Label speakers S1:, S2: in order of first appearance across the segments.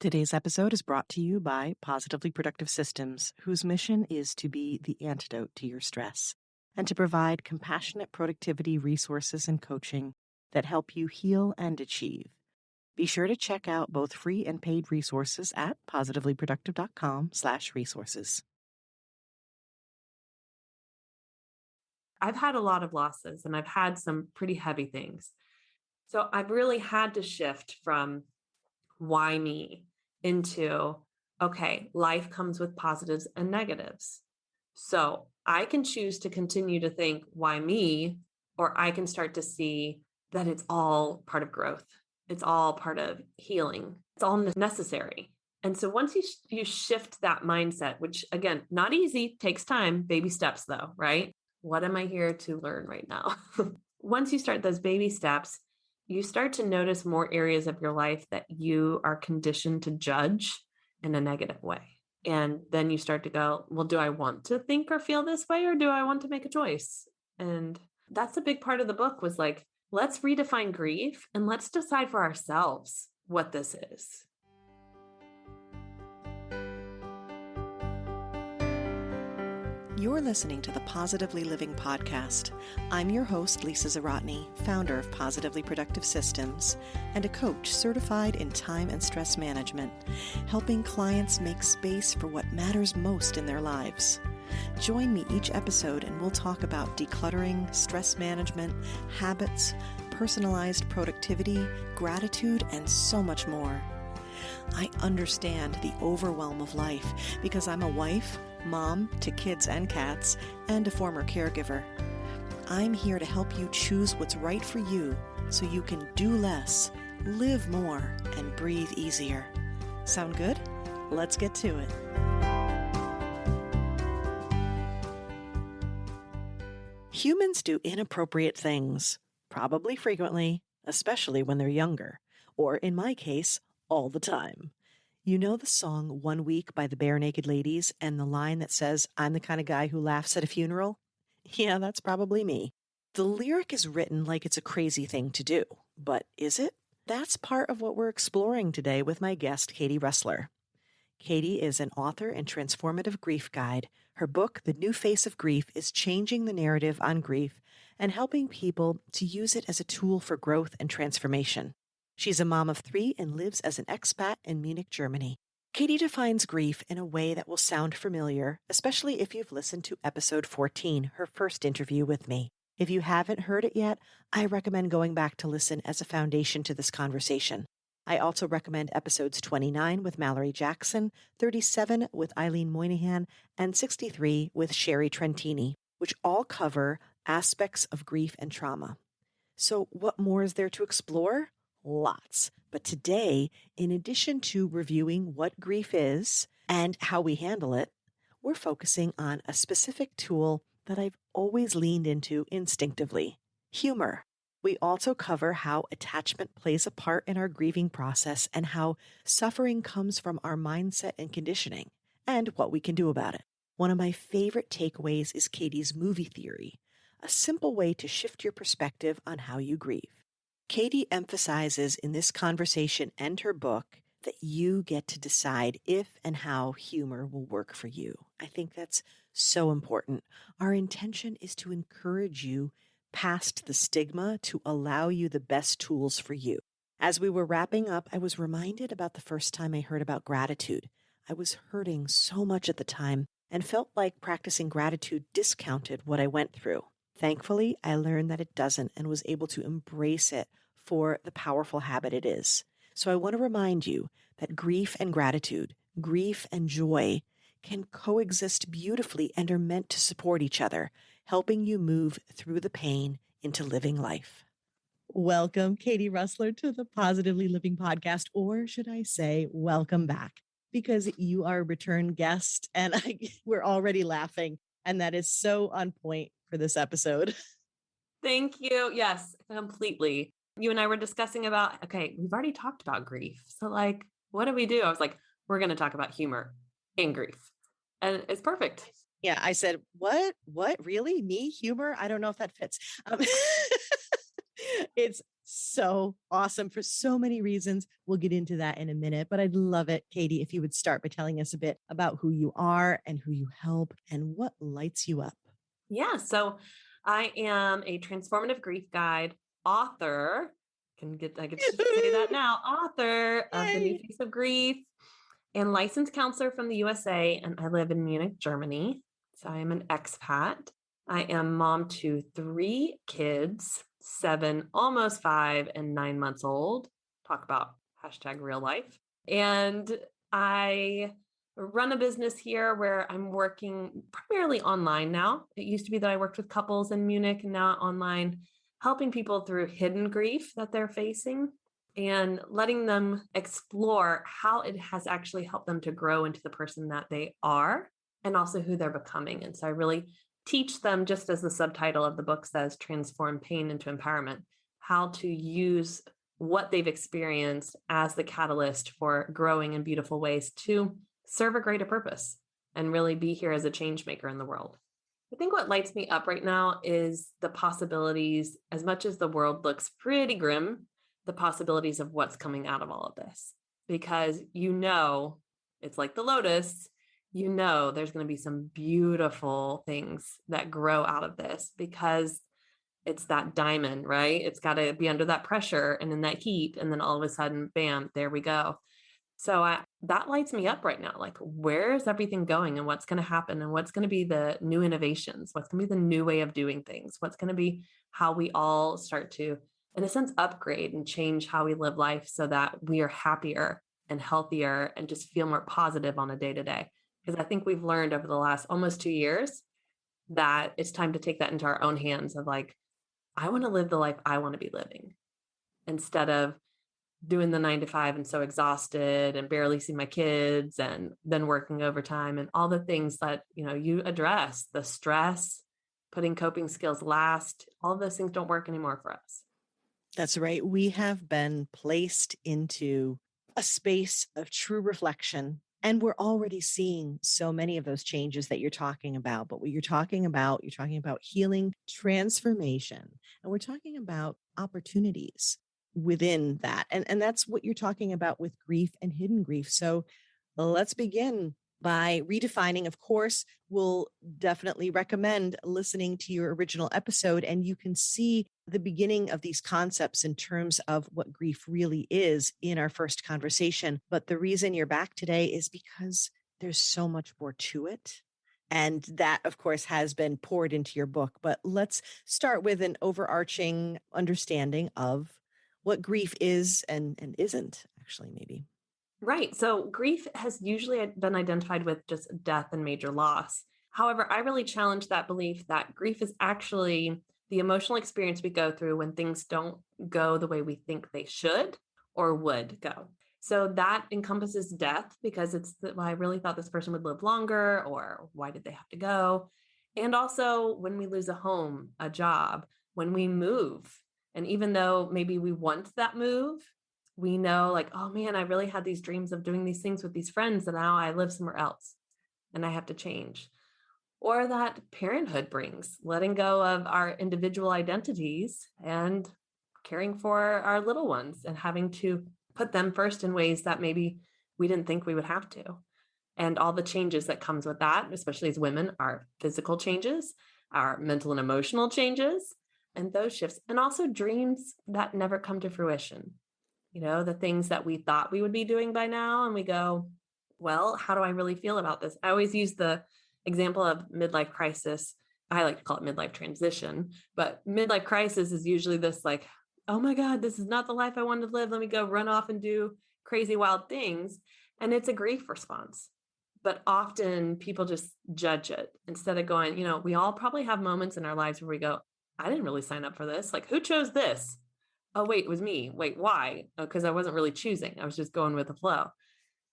S1: Today's episode is brought to you by Positively Productive Systems, whose mission is to be the antidote to your stress and to provide compassionate productivity resources and coaching that help you heal and achieve. Be sure to check out both free and paid resources at positivelyproductive.com/resources.
S2: I've had a lot of losses and I've had some pretty heavy things. So I've really had to shift from why me into, okay, life comes with positives and negatives. So I can choose to continue to think, why me? Or I can start to see that it's all part of growth. It's all part of healing. It's all necessary. And so once you shift that mindset, which again, not easy, takes time, baby steps though, right? What am I here to learn right now? Once you start those baby steps, you start to notice more areas of your life that you are conditioned to judge in a negative way. And then you start to go, well, do I want to think or feel this way, or do I want to make a choice? And that's a big part of the book, was like, let's redefine grief and let's decide for ourselves what this is.
S1: You're listening to the Positively Living podcast. I'm your host, Lisa Zawrotny, founder of Positively Productive Systems and a coach certified in time and stress management, helping clients make space for what matters most in their lives. Join me each episode and we'll talk about decluttering, stress management, habits, personalized productivity, gratitude, and so much more. I understand the overwhelm of life because I'm a wife, mom to kids and cats, and a former caregiver. I'm here to help you choose what's right for you so you can do less, live more, and breathe easier. Sound good? Let's get to it. Humans do inappropriate things, probably frequently, especially when they're younger, or in my case, all the time. You know the song 1 Week by the Bare Naked Ladies and the line that says, "I'm the kind of guy who laughs at a funeral"? Yeah, that's probably me. The lyric is written like it's a crazy thing to do, but is it? That's part of what we're exploring today with my guest, Katie Rössler. Katie is an author and transformative grief guide. Her book, The New Face of Grief, is changing the narrative on grief and helping people to use it as a tool for growth and transformation. She's a mom of 3 and lives as an expat in Munich, Germany. Katie defines grief in a way that will sound familiar, especially if you've listened to episode 14, her first interview with me. If you haven't heard it yet, I recommend going back to listen as a foundation to this conversation. I also recommend episodes 29 with Mallory Jackson, 37 with Eileen Moynihan, and 63 with Sherry Trentini, which all cover aspects of grief and trauma. So what more is there to explore? Lots. But today, in addition to reviewing what grief is and how we handle it, we're focusing on a specific tool that I've always leaned into instinctively: humor. We also cover how attachment plays a part in our grieving process and how suffering comes from our mindset and conditioning, and what we can do about it. One of my favorite takeaways is Katie's movie theory, a simple way to shift your perspective on how you grieve. Katie emphasizes in this conversation and her book that you get to decide if and how humor will work for you. I think that's so important. Our intention is to encourage you past the stigma to allow you the best tools for you. As we were wrapping up, I was reminded about the first time I heard about gratitude. I was hurting so much at the time and felt like practicing gratitude discounted what I went through. Thankfully, I learned that it doesn't and was able to embrace it for the powerful habit it is. So I want to remind you that grief and gratitude, grief and joy can coexist beautifully and are meant to support each other, helping you move through the pain into living life. Welcome, Katie Rössler, to the Positively Living podcast, or should I say, welcome back, because you are a return guest and we're already laughing, and that is so on point for this episode.
S2: Thank you. Yes, completely. You and I were discussing about, okay, we've already talked about grief. So like, what do we do? I was like, we're going to talk about humor and grief. And it's perfect.
S1: Yeah, I said, what? Really? Me? Humor? I don't know if that fits. It's so awesome for so many reasons. We'll get into that in a minute, but I'd love it, Katie, if you would start by telling us a bit about who you are and who you help and what lights you up.
S2: Yeah. So I am a transformative grief guide, author. I get to say that now, author of The New
S1: Yay.
S2: Face of Grief, and licensed counselor from the USA. And I live in Munich, Germany. So I am an expat. I am mom to 3 kids, 7, almost 5, and 9 months old. Talk about hashtag real life. And I run a business here where I'm working primarily online now. It used to be that I worked with couples in Munich, and now online, helping people through hidden grief that they're facing and letting them explore how it has actually helped them to grow into the person that they are and also who they're becoming. And so I really teach them, just as the subtitle of the book says, transform pain into empowerment, how to use what they've experienced as the catalyst for growing in beautiful ways to serve a greater purpose and really be here as a change maker in the world. I think what lights me up right now is the possibilities, as much as the world looks pretty grim, the possibilities of what's coming out of all of this. Because it's like the lotus, there's going to be some beautiful things that grow out of this because it's that diamond, right? It's got to be under that pressure and in that heat. And then all of a sudden, bam, there we go. So that lights me up right now. Like, where is everything going and what's going to happen and what's going to be the new innovations? What's going to be the new way of doing things? What's going to be how we all start to, in a sense, upgrade and change how we live life so that we are happier and healthier and just feel more positive on a day to day? Because I think we've learned over the last almost 2 years that it's time to take that into our own hands of like, I want to live the life I want to be living instead of doing the 9 to 5 and so exhausted and barely see my kids and then working overtime and all the things that, you address, the stress, putting coping skills last, all of those things don't work anymore for us.
S1: That's right. We have been placed into a space of true reflection. And we're already seeing so many of those changes that you're talking about. But what you're talking about healing, transformation, and we're talking about opportunities within that. And that's what you're talking about with grief and hidden grief. So let's begin by redefining. Of course, we'll definitely recommend listening to your original episode, and you can see the beginning of these concepts in terms of what grief really is in our first conversation. But the reason you're back today is because there's so much more to it. And that, of course, has been poured into your book. But let's start with an overarching understanding of what grief is and isn't, actually, maybe.
S2: Right. So grief has usually been identified with just death and major loss. However, I really challenge that belief that grief is actually the emotional experience we go through when things don't go the way we think they should or would go. So that encompasses death because well, I really thought this person would live longer, or why did they have to go? And also when we lose a home, a job, when we move. And even though maybe we want that move, we know like, oh man, I really had these dreams of doing these things with these friends, and now I live somewhere else and I have to change. Or that parenthood brings, letting go of our individual identities and caring for our little ones and having to put them first in ways that maybe we didn't think we would have to. And all the changes that comes with that, especially as women, our physical changes, our mental and emotional changes, and those shifts, and also dreams that never come to fruition. The things that we thought we would be doing by now, and we go, well, how do I really feel about this? I always use the example of midlife crisis. I like to call it midlife transition, but midlife crisis is usually this like, oh my God, this is not the life I wanted to live. Let me go run off and do crazy, wild things. And it's a grief response. But often people just judge it instead of going, we all probably have moments in our lives where we go, I didn't really sign up for this. Like, who chose this? Oh, wait, it was me. Wait, why? Because I wasn't really choosing. I was just going with the flow.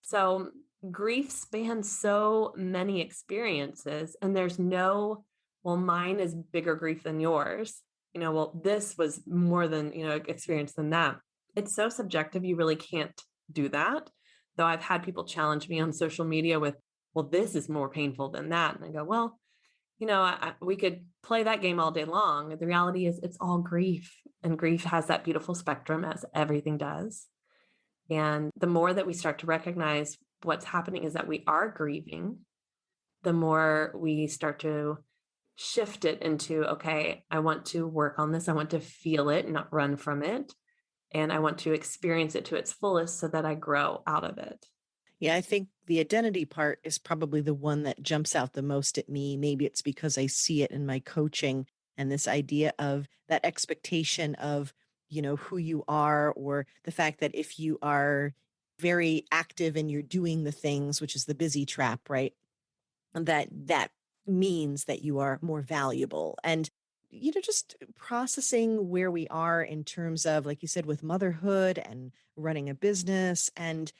S2: So grief spans so many experiences, and there's no, well, mine is bigger grief than yours. Well, this was more than, experience than that. It's so subjective. You really can't do that. Though I've had people challenge me on social media with, well, this is more painful than that. And I go, well, we could play that game all day long. The reality is it's all grief, and grief has that beautiful spectrum as everything does. And the more that we start to recognize what's happening is that we are grieving, the more we start to shift it into, okay, I want to work on this. I want to feel it, not run from it. And I want to experience it to its fullest so that I grow out of it.
S1: Yeah, I think the identity part is probably the one that jumps out the most at me. Maybe it's because I see it in my coaching and this idea of that expectation of, who you are, or the fact that if you are very active and you're doing the things, which is the busy trap, right? That means that you are more valuable. And just processing where we are in terms of, like you said, with motherhood and running a business, and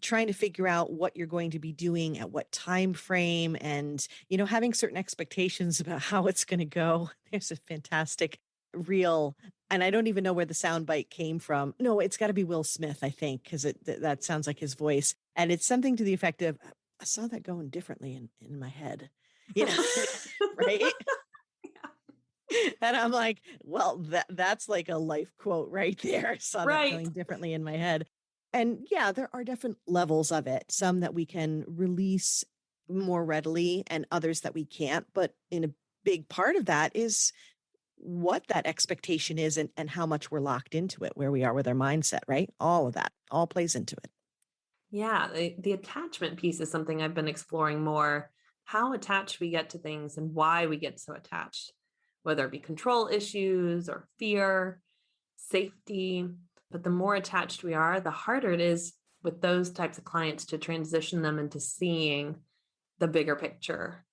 S1: trying to figure out what you're going to be doing at what time frame, and having certain expectations about how it's going to go. There's a fantastic reel, and I don't even know where the soundbite came from. No, it's got to be Will Smith, I think, because that sounds like his voice, and it's something to the effect of, I saw that going differently in my head, right? And I'm like, well, that's like a life quote right there. I saw that
S2: Right.
S1: going differently in my head. And yeah, there are different levels of it. Some that we can release more readily and others that we can't. But in a big part of that is what that expectation is, and how much we're locked into it, where we are with our mindset, right? All of that all plays into it.
S2: Yeah, the attachment piece is something I've been exploring more. How attached we get to things and why we get so attached, whether it be control issues or fear, safety. But the more attached we are, the harder it is with those types of clients to transition them into seeing the bigger picture.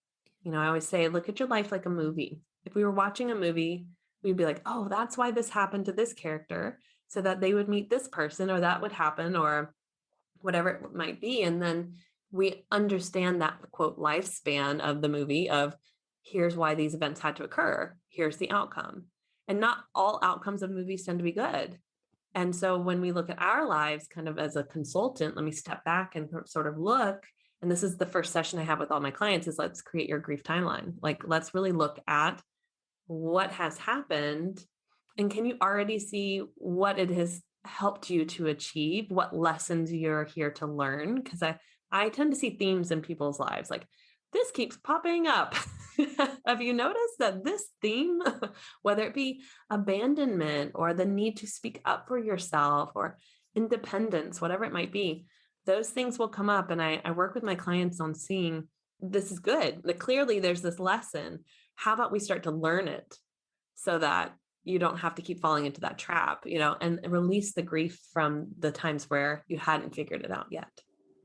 S2: I always say, look at your life like a movie. If we were watching a movie, we'd be like, oh, that's why this happened to this character, so that they would meet this person, or that would happen, or whatever it might be. And then we understand that quote lifespan of the movie of, here's why these events had to occur. Here's the outcome. And not all outcomes of movies tend to be good. And so when we look at our lives kind of as a consultant, let me step back and sort of look. And this is the first session I have with all my clients, is let's create your grief timeline. Like, let's really look at what has happened. And can you already see what it has helped you to achieve, what lessons you're here to learn? Because I tend to see themes in people's lives, like this keeps popping up. Have you noticed that this theme, whether it be abandonment or the need to speak up for yourself or independence, whatever it might be, those things will come up. And I work with my clients on seeing, this is good. Like, clearly there's this lesson. How about we start to learn it so that you don't have to keep falling into that trap, and release the grief from the times where you hadn't figured it out yet.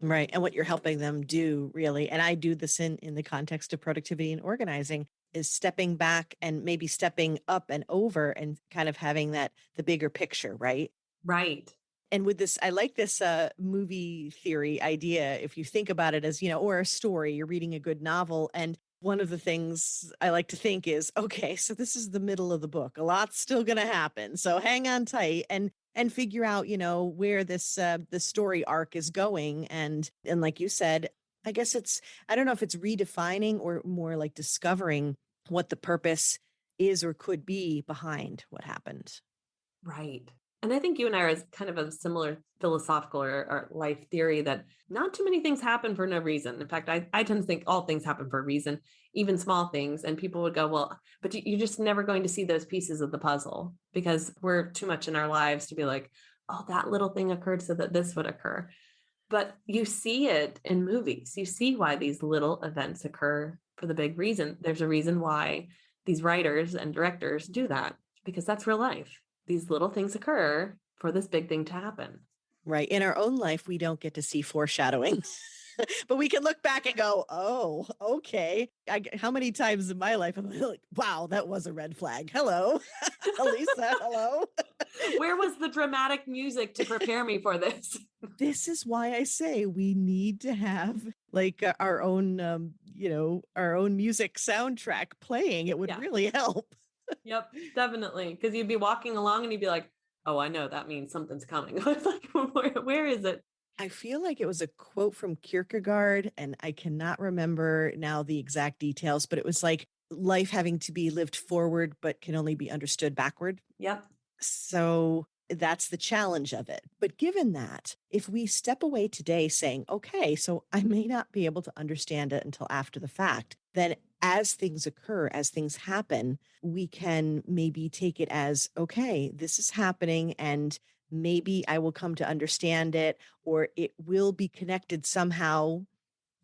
S1: Right. And what you're helping them do, really, and I do this in the context of productivity and organizing, is stepping back and maybe stepping up and over and kind of having the bigger picture, right?
S2: Right.
S1: And with this, I like this movie theory idea. If you think about it as, or a story, you're reading a good novel. And one of the things I like to think is, okay, so this is the middle of the book. A lot's still going to happen. So hang on tight and figure out, where this the story arc is going. And like you said, I guess I don't know if it's redefining or more like discovering what the purpose is or could be behind what happened.
S2: Right. And I think you and I are kind of a similar philosophical or life theory that not too many things happen for no reason. In fact, I tend to think all things happen for a reason, even small things. And people would go, well, but you're just never going to see those pieces of the puzzle, because we're too much in our lives to be like, oh, that little thing occurred so that this would occur. But you see it in movies. You see why these little events occur for the big reason. There's a reason why these writers and directors do that, because that's real life. These little things occur for this big thing to happen.
S1: Right. In our own life, we don't get to see foreshadowing, but we can look back and go, oh, okay. How many times in my life am I like, wow, that was a red flag. Hello, Lisa. Hello.
S2: Where was the dramatic music to prepare me for this?
S1: This is why I say we need to have like our own, our own music soundtrack playing. It would really help.
S2: Yep, definitely. Because you'd be walking along and you'd be like, oh, I know that means something's coming. It's like, where is it?
S1: I feel like it was a quote from Kierkegaard, and I cannot remember now the exact details, but it was like, life having to be lived forward, but can only be understood backward.
S2: Yep.
S1: So that's the challenge of it. But given that, if we step away today saying, okay, so I may not be able to understand it until after the fact, then as things occur, as things happen, we can maybe take it as, okay, this is happening and maybe I will come to understand it, or it will be connected somehow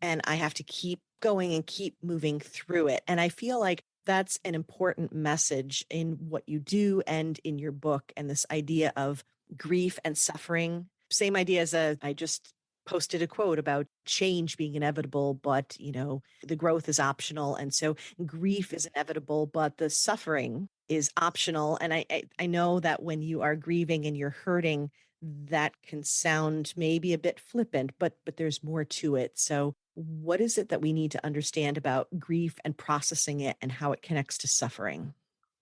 S1: and I have to keep going and keep moving through it. And I feel like that's an important message in what you do and in your book, and this idea of grief and suffering. Same idea as I just posted a quote about change being inevitable, but the growth is optional. And so grief is inevitable, but the suffering is optional. And I know that when you are grieving and you're hurting, that can sound maybe a bit flippant, but there's more to it. So what is it that we need to understand about grief and processing it and how it connects to suffering?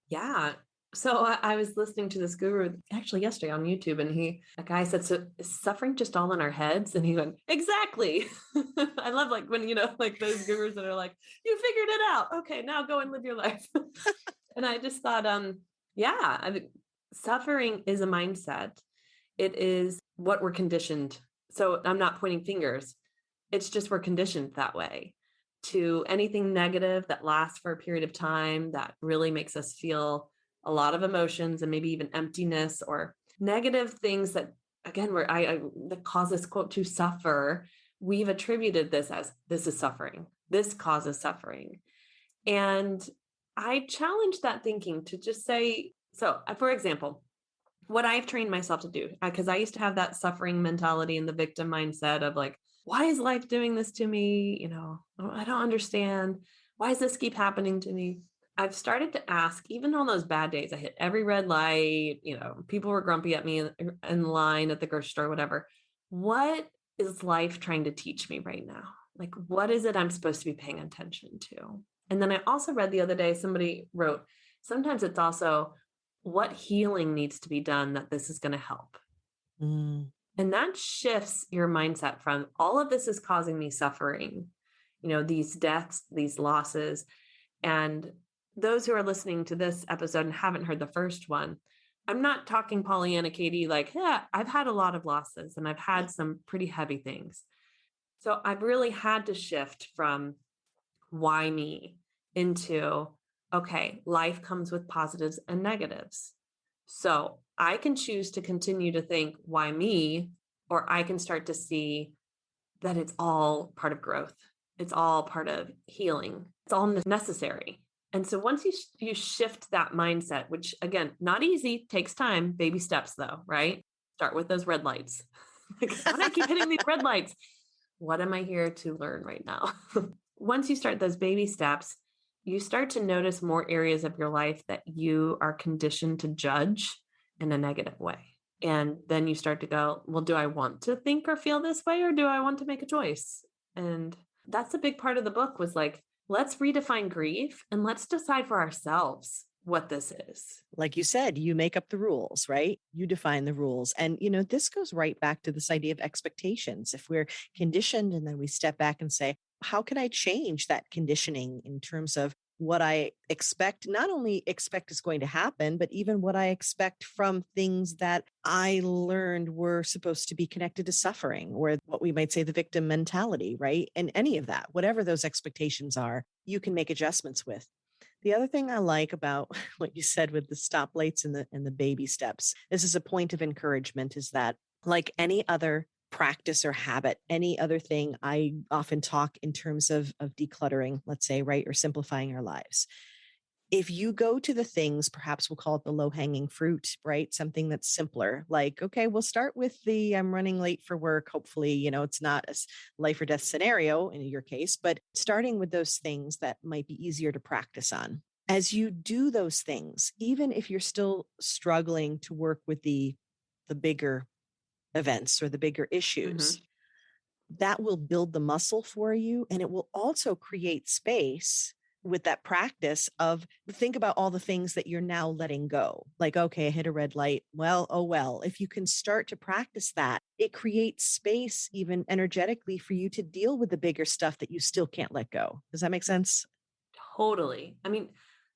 S2: Yeah. So I was listening to this guru actually yesterday on YouTube, and a guy said, "So is suffering just all in our heads?" And he went, "Exactly." I love like when, like those gurus that are like, "You figured it out. Okay, now go and live your life." And I just thought, yeah, suffering is a mindset. It is what we're conditioned. So I'm not pointing fingers. It's just we're conditioned that way to anything negative that lasts for a period of time that really makes us feel a lot of emotions and maybe even emptiness or negative things that, again, that cause us, quote, to suffer. We've attributed this as this is suffering. This causes suffering. And I challenge that thinking to just say, so for example, what I've trained myself to do, because I used to have that suffering mentality and the victim mindset of like, why is life doing this to me? I don't understand. Why does this keep happening to me? I've started to ask, even on those bad days, I hit every red light, people were grumpy at me in line at the grocery store, whatever. What is life trying to teach me right now? Like, what is it I'm supposed to be paying attention to? And then I also read the other day, somebody wrote, sometimes it's also what healing needs to be done that this is going to help.
S1: Mm.
S2: And that shifts your mindset from all of this is causing me suffering, these deaths, these losses. And those who are listening to this episode and haven't heard the first one, I'm not talking Pollyanna Katie, like, yeah, I've had a lot of losses and I've had some pretty heavy things. So I've really had to shift from why me into, okay, life comes with positives and negatives. So I can choose to continue to think, why me? Or I can start to see that it's all part of growth. It's all part of healing. It's all necessary. And so once you shift that mindset, which again, not easy, takes time, baby steps though, right? Start with those red lights. Like, why do I keep hitting these red lights? What am I here to learn right now? Once you start those baby steps, you start to notice more areas of your life that you are conditioned to judge in a negative way. And then you start to go, well, do I want to think or feel this way, or do I want to make a choice? And that's a big part of the book, was like, let's redefine grief and let's decide for ourselves what this is.
S1: Like you said, you make up the rules, right? You define the rules. And, this goes right back to this idea of expectations. If we're conditioned and then we step back and say, how can I change that conditioning in terms of what I expect, not only expect is going to happen, but even what I expect from things that I learned were supposed to be connected to suffering, or what we might say the victim mentality, right? And any of that, whatever those expectations are, you can make adjustments with. The other thing I like about what you said with the stoplights and the baby steps, this is a point of encouragement, is that like any other practice or habit, any other thing, I often talk in terms of decluttering, let's say, right, or simplifying our lives. If you go to the things, perhaps we'll call it the low hanging fruit, right? Something that's simpler, like, okay, we'll start with the I'm running late for work. Hopefully, it's not a life or death scenario in your case, but starting with those things that might be easier to practice on. As you do those things, even if you're still struggling to work with the bigger events or the bigger issues, that will build the muscle for you. And it will also create space with that practice of think about all the things that you're now letting go. Like, okay, I hit a red light. Well, oh, well, if you can start to practice that, it creates space even energetically for you to deal with the bigger stuff that you still can't let go. Does that make sense?
S2: Totally. I mean,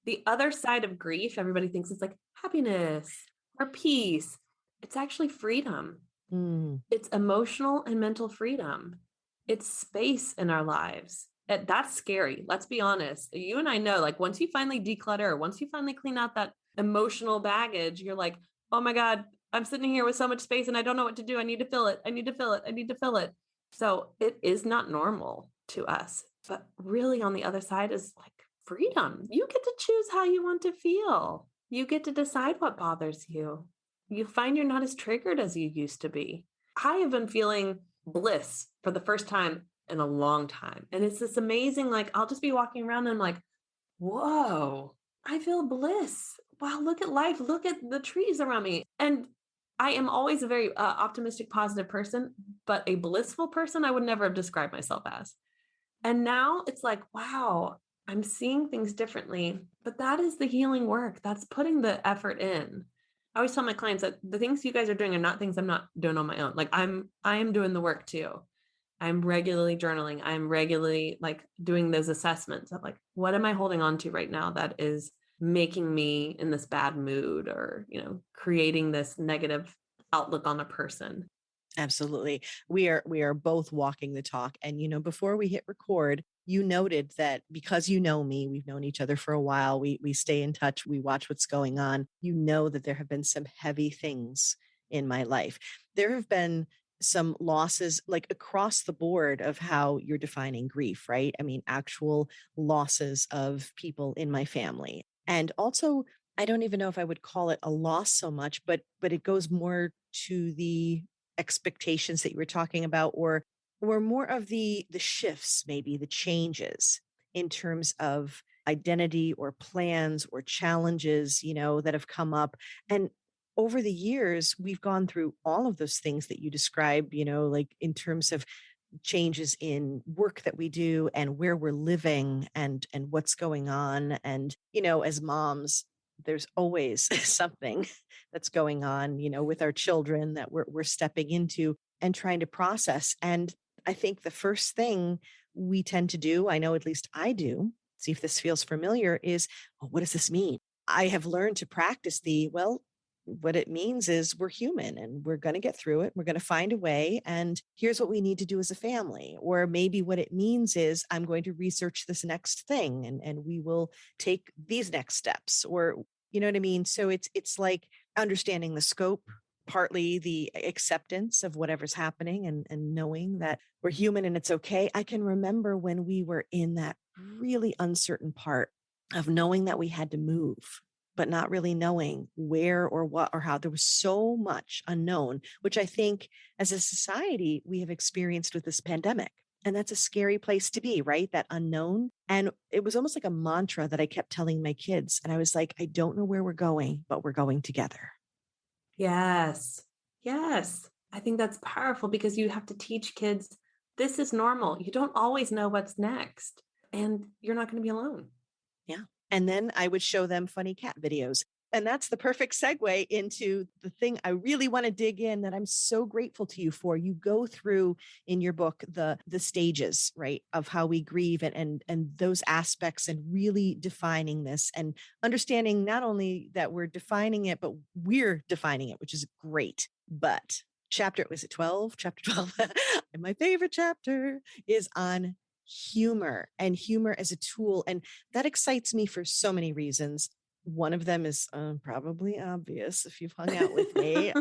S2: the other side of grief, everybody thinks it's like happiness or peace. It's actually freedom.
S1: Mm,
S2: It's emotional and mental freedom. It's space in our lives. That's scary. Let's be honest. You and I know, like, once you finally declutter, once you finally clean out that emotional baggage, you're like, oh my God, I'm sitting here with so much space and I don't know what to do. I need to fill it. I need to fill it. I need to fill it. So it is not normal to us. But really, on the other side is like freedom. You get to choose how you want to feel, you get to decide what bothers you. You find you're not as triggered as you used to be. I have been feeling bliss for the first time in a long time. And it's this amazing, like, I'll just be walking around and I'm like, whoa, I feel bliss. Wow, look at life. Look at the trees around me. And I am always a very optimistic, positive person, but a blissful person, I would never have described myself as. And now it's like, wow, I'm seeing things differently. But that is the healing work. That's putting the effort in. I always tell my clients that the things you guys are doing are not things I'm not doing on my own. Like I am doing the work too. I'm regularly journaling. I'm regularly like doing those assessments of like, what am I holding on to right now that is making me in this bad mood or, creating this negative outlook on a person.
S1: absolutely. We are both walking the talk. And before we hit record, you noted that because you know me, we've known each other for a while. We stay in touch. We watch what's going on. You know that there have been some heavy things in my life. There have been some losses like across the board of how you're defining grief, right? I mean, actual losses of people in my family. And also, I don't even know if I would call it a loss so much, but it goes more to the expectations that you were talking about, or more of the shifts, maybe the changes in terms of identity or plans or challenges, that have come up. And over the years, we've gone through all of those things that you described, like in terms of changes in work that we do and where we're living and what's going on. And as moms, there's always something that's going on, with our children that we're stepping into and trying to process. And I think the first thing we tend to do, I know at least I do, see if this feels familiar, is, well, what does this mean? I have learned to practice what it means is we're human and we're going to get through it. We're going to find a way. And here's what we need to do as a family. Or maybe what it means is I'm going to research this next thing and we will take these next steps, or, you know what I mean? So it's like understanding the scope, partly the acceptance of whatever's happening and knowing that we're human and it's okay. I can remember when we were in that really uncertain part of knowing that we had to move, but not really knowing where or what or how. There was so much unknown, which I think as a society we have experienced with this pandemic. And that's a scary place to be, right? That unknown. And it was almost like a mantra that I kept telling my kids. And I was like, I don't know where we're going, but we're going together.
S2: Yes. Yes. I think that's powerful because you have to teach kids this is normal. You don't always know what's next, and you're not going to be alone.
S1: Yeah. And then I would show them funny cat videos. And that's the perfect segue into the thing I really want to dig in that I'm so grateful to you for. You go through in your book the stages, right, of how we grieve and those aspects and really defining this and understanding not only that we're defining it, but we're defining it, which is great. But was it 12? Chapter 12. And my favorite chapter is on humor and humor as a tool. And that excites me for so many reasons. One of them is probably obvious if you've hung out with me,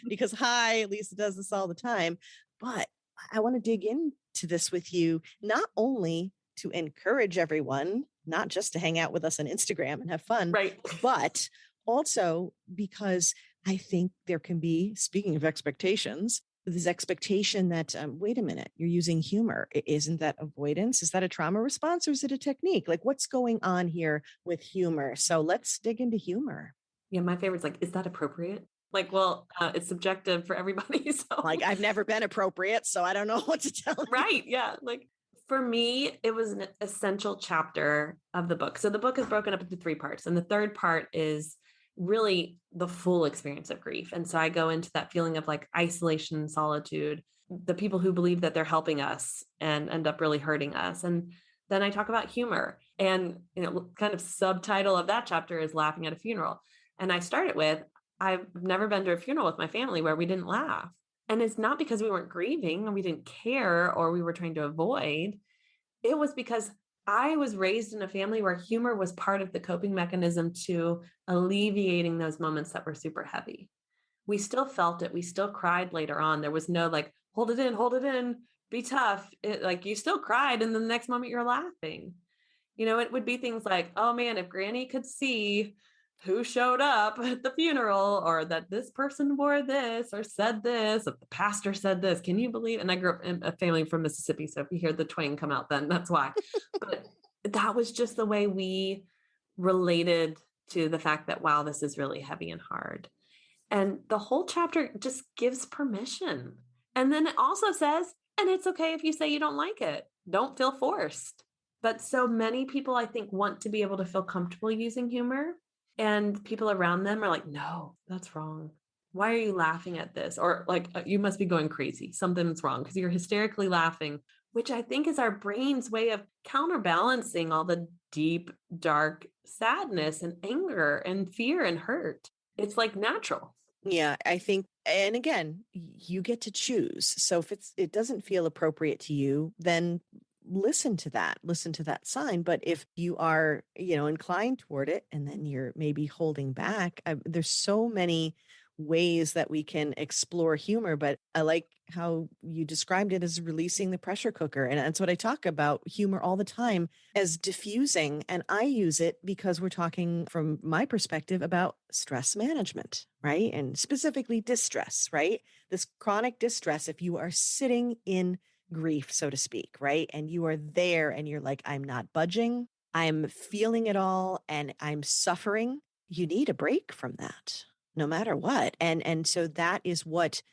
S1: because Lisa does this all the time. But I want to dig into this with you, not only to encourage everyone, not just to hang out with us on Instagram and have fun,
S2: Right.
S1: but also because I think there can be, speaking of expectations, this expectation that, wait a minute, you're using humor. Isn't that avoidance? Is that a trauma response or is it a technique? Like what's going on here with humor? So let's dig into humor.
S2: Yeah. My favorite's like, is that appropriate? Like, well, it's subjective for everybody. So,
S1: Like I've never been appropriate, so I don't know what to tell you.
S2: right. Yeah. Like, for me, it was an essential chapter of the book. So the book is broken up into three parts. And the third part is really the full experience of grief. And so I go into that feeling of like isolation, solitude, the people who believe that they're helping us and end up really hurting us. And then I talk about humor And, kind of subtitle of that chapter is laughing at a funeral. And I started with, I've never been to a funeral with my family where we didn't laugh. And it's not because we weren't grieving and we didn't care or we were trying to avoid. It was because I was raised in a family where humor was part of the coping mechanism to alleviating those moments that were super heavy. We still felt it. We still cried later on. There was no like, hold it in, be tough. Like you still cried. And then the next moment you're laughing. It would be things like, oh man, if Granny could see who showed up at the funeral or that this person wore this or said this, if the pastor said this, can you believe? And I grew up in a family from Mississippi. So if you hear the twang come out, then that's why. But that was just the way we related to the fact that, wow, this is really heavy and hard. And the whole chapter just gives permission. And then it also says, and it's okay if you say you don't like it. Don't feel forced. But so many people, I think, want to be able to feel comfortable using humor. And people around them are like, no, that's wrong. Why are you laughing at this? Or like, you must be going crazy. Something's wrong because you're hysterically laughing, which I think is our brain's way of counterbalancing all the deep, dark sadness and anger and fear and hurt. It's like natural.
S1: Yeah, I think, and again, you get to choose. So if it doesn't feel appropriate to you, then listen to that sign. But if you are, inclined toward it, and then you're maybe holding back, there's so many ways that we can explore humor. But I like how you described it as releasing the pressure cooker. And that's what I talk about humor all the time as diffusing. And I use it because we're talking from my perspective about stress management, right? And specifically distress, right? This chronic distress, if you are sitting in grief, so to speak, right? And you are there and you're like, I'm not budging, I'm feeling it all, and I'm suffering. You need a break from that, no matter what. And so that is what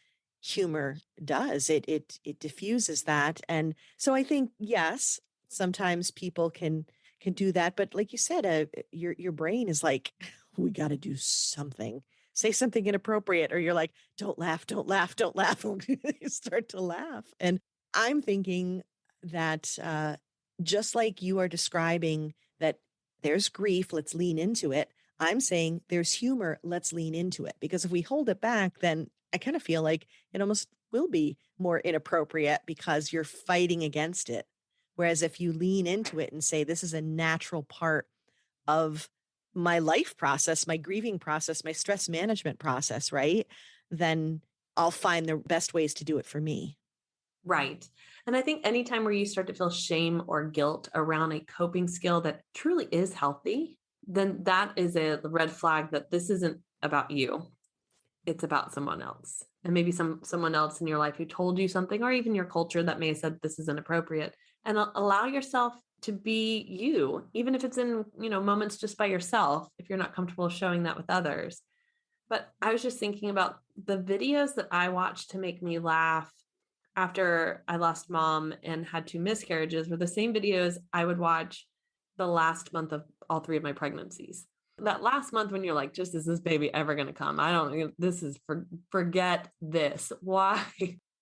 S1: humor does. It diffuses that. And so I think, yes, sometimes people can do that. But like you said, your brain is like, we got to do something. Say something inappropriate, or you're like, don't laugh, don't laugh, don't laugh. You start to laugh. And I'm thinking that just like you are describing that there's grief, let's lean into it. I'm saying there's humor, let's lean into it. Because if we hold it back, then I kind of feel like it almost will be more inappropriate because you're fighting against it. Whereas if you lean into it and say, this is a natural part of my life process, my grieving process, my stress management process, right? Then I'll find the best ways to do it for me.
S2: Right. And I think anytime where you start to feel shame or guilt around a coping skill that truly is healthy, then that is a red flag that this isn't about you. It's about someone else. And maybe someone else in your life who told you something, or even your culture that may have said this is inappropriate. And allow yourself to be you, even if it's in, moments just by yourself, if you're not comfortable showing that with others. But I was just thinking about the videos that I watched to make me laugh after I lost mom and had 2 miscarriages were the same videos I would watch the last month of all 3 of my pregnancies. That last month when you're like, just is this baby ever going to come? I don't, this is forget this. Why?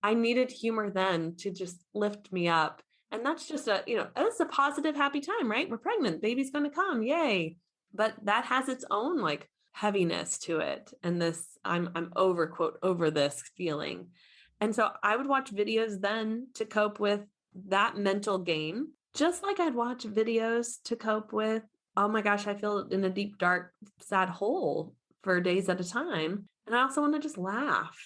S2: I needed humor then to just lift me up. And that's just it's a positive, happy time, right? We're pregnant, baby's going to come. Yay. But that has its own like heaviness to it. And this, I'm over quote, over this feeling. And so I would watch videos then to cope with that mental game, just like I'd watch videos to cope with, oh my gosh, I feel in a deep, dark, sad hole for days at a time. And I also want to just laugh.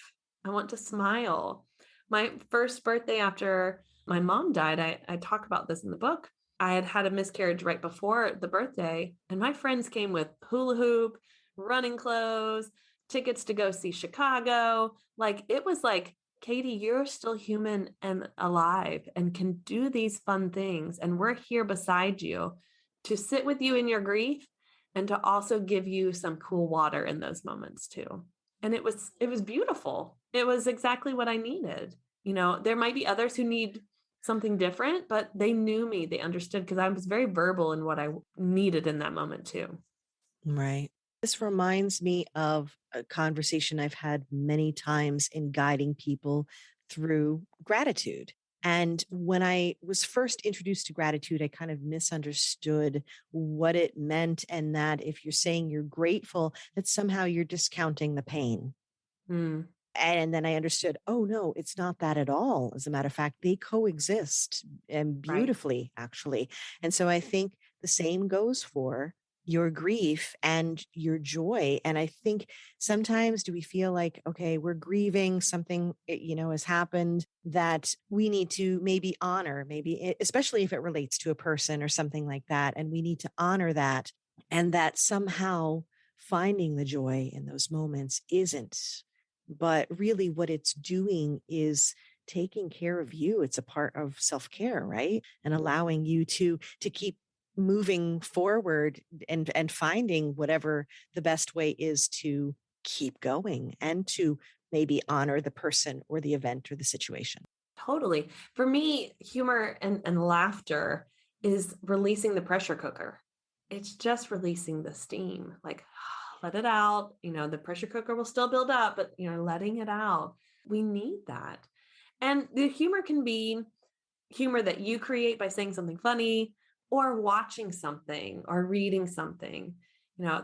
S2: I want to smile. My first birthday after my mom died, I talk about this in the book. I had had a miscarriage right before the birthday, and my friends came with hula hoop, running clothes, tickets to go see Chicago. Like it was like, Katie, you're still human and alive and can do these fun things. And we're here beside you to sit with you in your grief and to also give you some cool water in those moments too. And it was beautiful. It was exactly what I needed. There might be others who need something different, but they knew me, they understood because I was very verbal in what I needed in that moment too.
S1: Right. This reminds me of a conversation I've had many times in guiding people through gratitude. And when I was first introduced to gratitude, I kind of misunderstood what it meant. And that if you're saying you're grateful, that somehow you're discounting the pain.
S2: Mm,
S1: And then I understood, oh no, it's not that at all. As a matter of fact, they coexist and
S2: right.
S1: beautifully, actually. And so I think the same goes for your grief and your joy. And I think sometimes do we feel like, okay, we're grieving something, has happened that we need to maybe honor, especially if it relates to a person or something like that. And we need to honor that. And that somehow finding the joy in those moments isn't, but really what it's doing is taking care of you. It's a part of self-care, right? And allowing you to keep moving forward and finding whatever the best way is to keep going and to maybe honor the person or the event or the situation.
S2: Totally. For me, humor and laughter is releasing the pressure cooker. It's just releasing the steam, like let it out. The pressure cooker will still build up, but letting it out. We need that. And the humor can be humor that you create by saying something funny or watching something or reading something.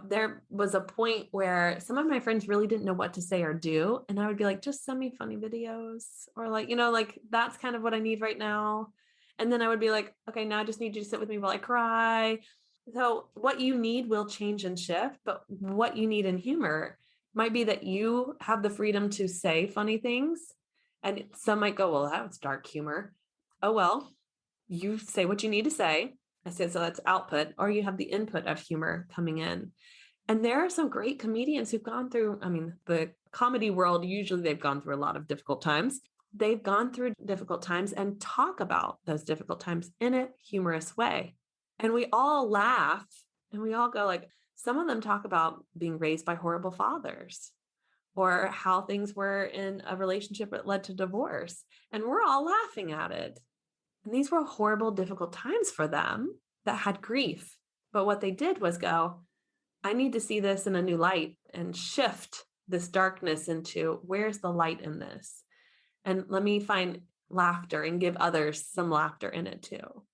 S2: There was a point where some of my friends really didn't know what to say or do. And I would be like, just send me funny videos or like that's kind of what I need right now. And then I would be like, okay, now I just need you to sit with me while I cry. So what you need will change and shift, but what you need in humor might be that you have the freedom to say funny things. And some might go, well, that was dark humor. Oh, well, you say what you need to say. I said, so that's output, or you have the input of humor coming in. And there are some great comedians who've gone through, the comedy world, usually they've gone through a lot of difficult times. They've gone through difficult times and talk about those difficult times in a humorous way. And we all laugh and we all go like, some of them talk about being raised by horrible fathers or how things were in a relationship that led to divorce. And we're all laughing at it. And these were horrible, difficult times for them that had grief. But what they did was go, I need to see this in a new light and shift this darkness into where's the light in this? And let me find laughter and give others some laughter in it too.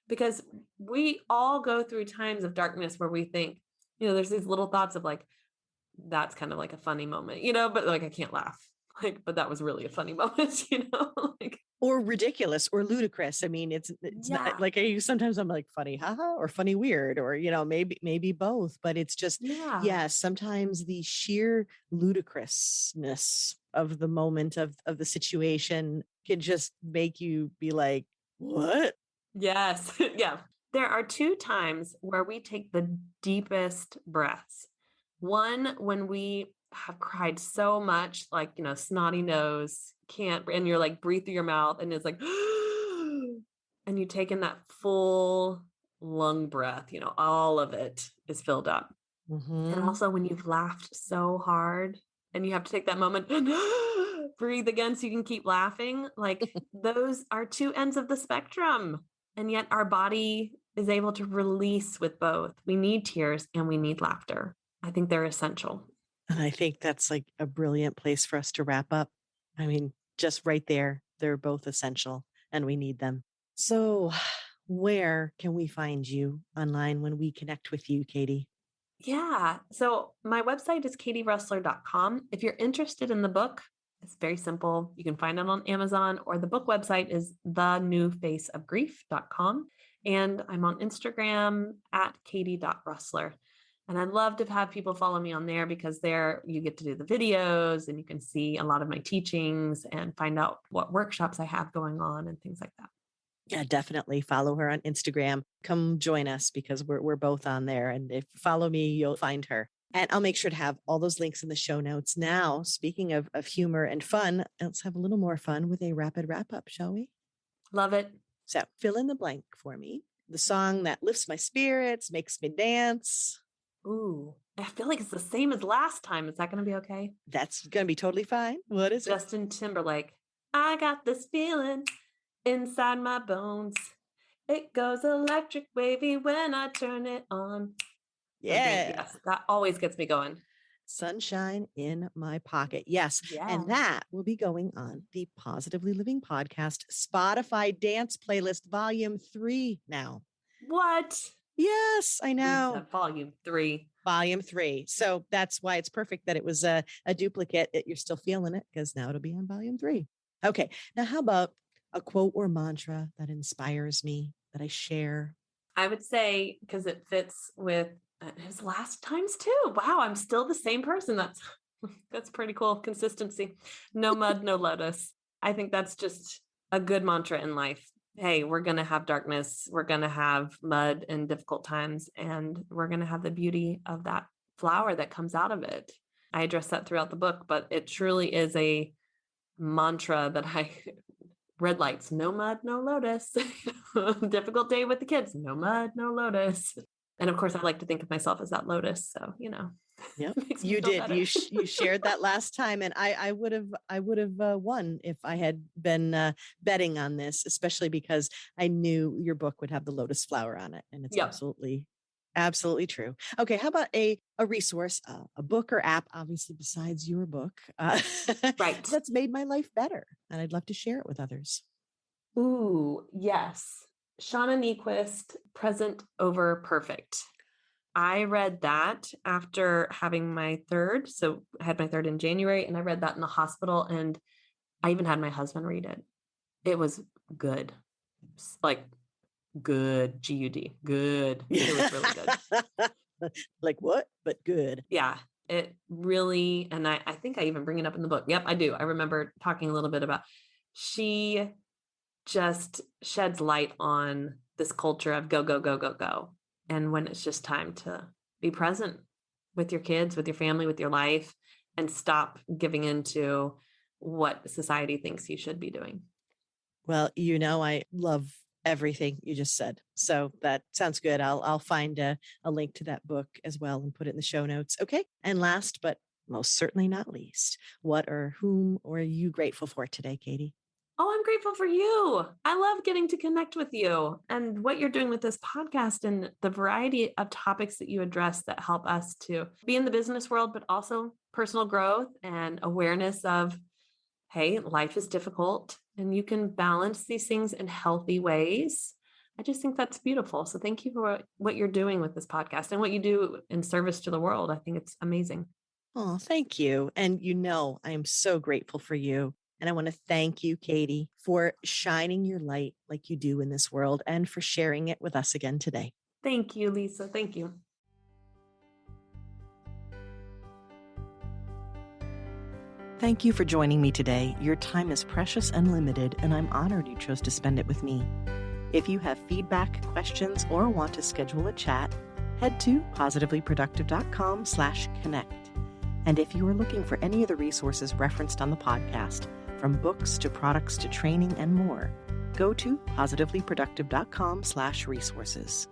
S2: Because we all go through times of darkness where we think, there's these little thoughts of like, that's kind of like a funny moment, but like I can't laugh. Like, but that was really a funny moment, like
S1: Or ridiculous or ludicrous. I mean, it's not
S2: yeah,
S1: like sometimes I'm like funny, haha, or funny weird, or maybe both. But it's just,
S2: yeah,
S1: yeah, sometimes the sheer ludicrousness of the moment of the situation can just make you be like, what?
S2: yes, yeah. There are two times where we take the deepest breaths. One, when we have cried so much, like, snotty nose, can't, and you're like, breathe through your mouth, and it's like, and you take in that full lung breath, all of it is filled up. And
S1: Mm-hmm.
S2: also when you've laughed so hard and you have to take that moment and breathe again so you can keep laughing, like those are two ends of the spectrum. And yet our body is able to release with both. We need tears and we need laughter. I think they're essential.
S1: And I think that's like a brilliant place for us to wrap up. I mean, just right there, they're both essential and we need them. So, where can we find you online when we connect with you, Katie?
S2: Yeah. So my website is katierössler.com. If you're interested in the book, it's very simple. You can find it on Amazon, or the book website is thenewfaceofgrief.com. And I'm on Instagram at katie.rössler. And I'd love to have people follow me on there because there you get to do the videos and you can see a lot of my teachings and find out what workshops I have going on and things like that.
S1: Yeah, definitely follow her on Instagram. Come join us because we're both on there. And if you follow me, you'll find her. And I'll make sure to have all those links in the show notes. Now, speaking of humor and fun, let's have a little more fun with a rapid wrap up, shall we?
S2: Love it.
S1: So fill in the blank for me. The song that lifts my spirits, makes me dance.
S2: Ooh, I feel like it's the same as last time. Is that going to be okay?
S1: That's going to be totally fine. What is it?
S2: Justin Timberlake. I got this feeling inside my bones. It goes electric wavy when I turn it on. Something.
S1: Yeah.
S2: Yes, that always gets me going.
S1: Sunshine in My Pocket. Yes.
S2: Yeah.
S1: And that will be going on the Positively Living Podcast Spotify Dance Playlist Volume 3 now.
S2: What?
S1: Yes, I know.
S2: Lisa, volume 3.
S1: Volume 3. So that's why it's perfect that it was a duplicate. You're still feeling it because now it'll be on Volume 3. Okay. Now, how about a quote or mantra that inspires me, that I share?
S2: I would say, because it fits with his last times too. Wow, I'm still the same person. That's pretty cool. Consistency. No mud, no lotus. I think that's just a good mantra in life. Hey, we're going to have darkness. We're going to have mud and difficult times, and we're going to have the beauty of that flower that comes out of it. I address that throughout the book, but it truly is a mantra that red lights, no mud, no lotus. Difficult day with the kids, no mud, no lotus. And of course, I like to think of myself as that lotus. So,
S1: Yep, you did. You shared that last time, and I would have won if I had been betting on this, especially because I knew your book would have the lotus flower on it, and it's absolutely true. Okay, how about a resource, a book or app, obviously besides your book,
S2: right?
S1: That's made my life better, and I'd love to share it with others.
S2: Ooh, yes. Shauna Niequist, Present Over Perfect. I read that after having my third. So I had my third in January, and I read that in the hospital, and I even had my husband read it. It was good. Like good, G-U-D, good. It was really
S1: good. Like what? But good.
S2: Yeah, it really, and I think I even bring it up in the book. Yep, I do. I remember talking a little bit about, she just sheds light on this culture of go, go, go, go, go. And when it's just time to be present with your kids, with your family, with your life, and stop giving into what society thinks you should be doing.
S1: Well, I love everything you just said. So that sounds good. I'll find a link to that book as well and put it in the show notes. Okay. And last, but most certainly not least, what or whom are you grateful for today, Katie?
S2: Oh, I'm grateful for you. I love getting to connect with you and what you're doing with this podcast and the variety of topics that you address that help us to be in the business world, but also personal growth and awareness of, hey, life is difficult and you can balance these things in healthy ways. I just think that's beautiful. So thank you for what you're doing with this podcast and what you do in service to the world. I think it's amazing.
S1: Oh, thank you. And I am so grateful for you. And I want to thank you, Katie, for shining your light like you do in this world and for sharing it with us again today.
S2: Thank you, Lisa. Thank you.
S1: Thank you for joining me today. Your time is precious and limited, and I'm honored you chose to spend it with me. If you have feedback, questions, or want to schedule a chat, head to positivelyproductive.com/connect. And if you are looking for any of the resources referenced on the podcast, from books to products to training and more, go to positivelyproductive.com/resources.